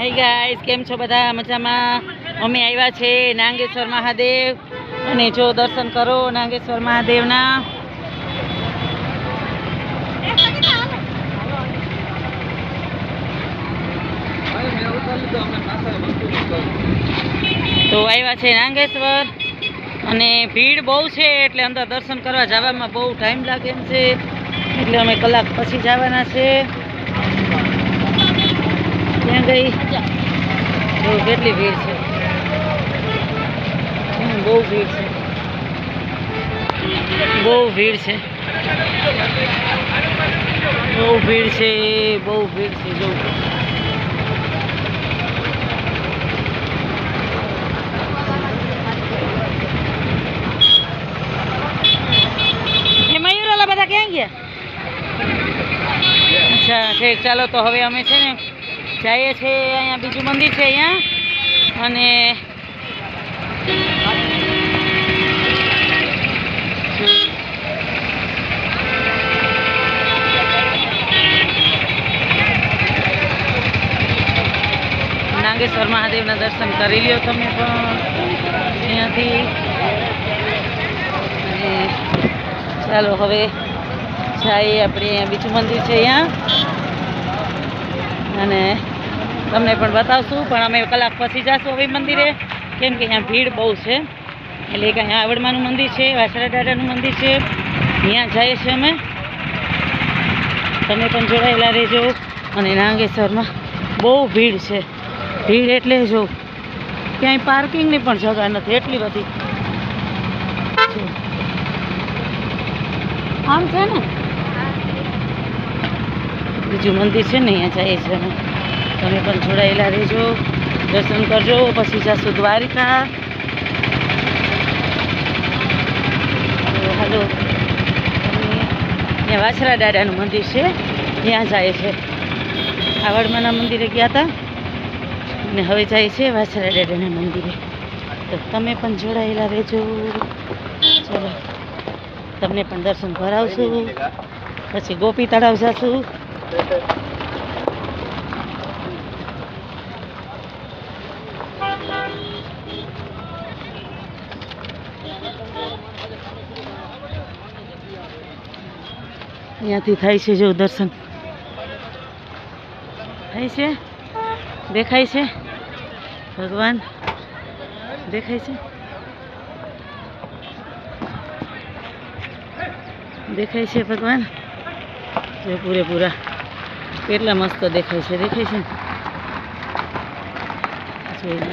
Hi guys, કેમ છો બધા? મજામાં? અમે આવ્યા છે નાગેશ્વર મહાદેવ અને જો દર્શન કરો નાગેશ્વર મહાદેવના. તો આવ્યા છે નાગેશ્વર અને ભીડ બહુ છે એટલે અંદર દર્શન કરવા જવામાં બહુ ટાઈમ લાગે એમ છે, એટલે અમે કલાક પછી જવાના છે. ત્યાં ગઈ તો કેટલી ભીડ છે, બહુ ભીડ છે, બહુ ભીડ છે, બહુ ભીડ છે, બહુ ભીડ છે. જો એ મયુરાલા બધા ક્યાં ગયા? અચ્છા ઠીક, ચાલો તો હવે અમે છે ને જઈએ છીએ. અહીંયા બીજું મંદિર છે અહીંયા, અને નાગેશ્વર મહાદેવના દર્શન કરી લ્યો તમે પણ અહીંયાથી. અને ચાલો હવે જઈએ આપણે. અહીંયા બીજું મંદિર છે અહીંયા, અને તમને પણ બતાવશું, પણ અમે કલાક પછી જઈશું હવે મંદિરે, કેમ કે અહીંયા ભીડ બહુ છે. એટલે કે અહીંયા આવડમાનું મંદિર છે, વાછરા દાદાનું મંદિર છે, ત્યાં જઈએ છીએ અમે. તમે પણ જોડાયેલા રહેજો. અને નાગેશ્વરમાં બહુ ભીડ છે, ભીડ એટલે જો ક્યાંય પાર્કિંગની પણ જગા નથી, એટલી બધી આમ છે ને. બીજું મંદિર છે ને, અહીંયા જઈએ છીએ અમે. તમે પણ જોડાયેલા રહેજો, દર્શન કરજો. પછી જશું દ્વારિકા. હાલો, ત્યાં વાછરા દાદાનું મંદિર છે, ત્યાં જાય છે. આવડમાના મંદિરે ગયા હતા અને હવે જાય છે વાછરા દાદાના મંદિરે. તો તમે પણ જોડાયેલા રહેજો. ચલો, તમને પણ દર્શન કરાવશું. પછી ગોપી તળાવ જશું. અહીંયાથી થાય છે જો દર્શન થાય છે, દેખાય છે ભગવાન, દેખાય છે, દેખાય છે ભગવાન જો પૂરેપૂરા. કેટલા મસ્ત દેખાય છે, દેખાય છે ને.